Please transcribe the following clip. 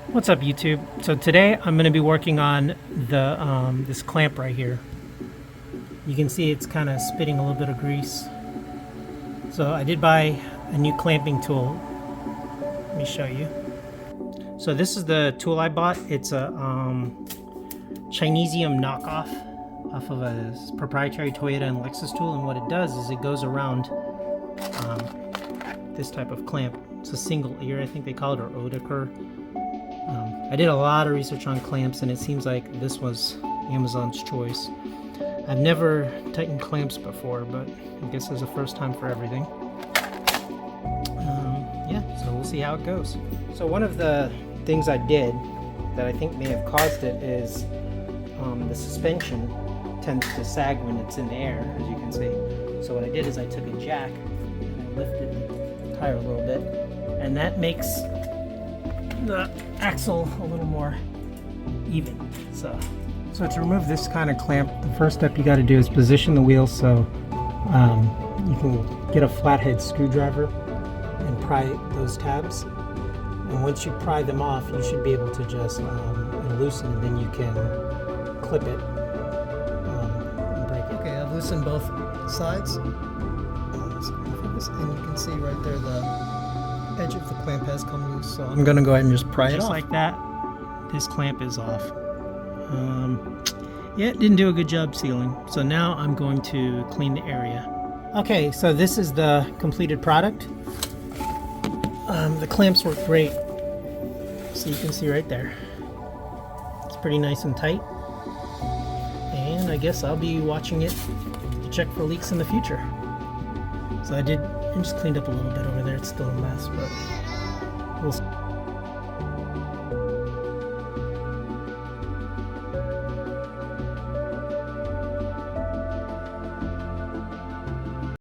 What's up, YouTube? So today I'm going to be working on the this clamp right here. You can see it's kind of spitting a little bit of grease. So I did buy a new clamping tool. Let me show you. So this is the tool I bought. It's a Chinesium knockoff off of a proprietary Toyota and Lexus tool, and what it does is it goes around this type of clamp. It's a single ear, I think they call it, or Odaker. I did a lot of research on clamps, and it seems like this was Amazon's choice. I've never tightened clamps before, but I guess there's a first time for everything. Yeah, so we'll see how it goes. So one of the things I did that I think may have caused it is the suspension tends to sag when it's in the air, as you can see. So what I did is I took a jack and I lifted the tire a little bit, and that makes the axle a little more even. So to remove this kind of clamp, the first step you got to do is position the wheel so you can get a flathead screwdriver and pry those tabs. And once you pry them off, you should be able to just loosen, and then you can clip it and break it. Okay, I've loosened both sides, and you can see right there the edge of the clamp has come loose, so I'm gonna go ahead and just pry it off. Just like that, this clamp is off. Yeah, it didn't do a good job sealing, so now I'm going to clean the area. Okay, so this is the completed product. The clamps work great, so you can see right there. It's pretty nice and tight, and I guess I'll be watching it to check for leaks in the future. So I just cleaned up a little bit over there. It's still a mess, but we'll see.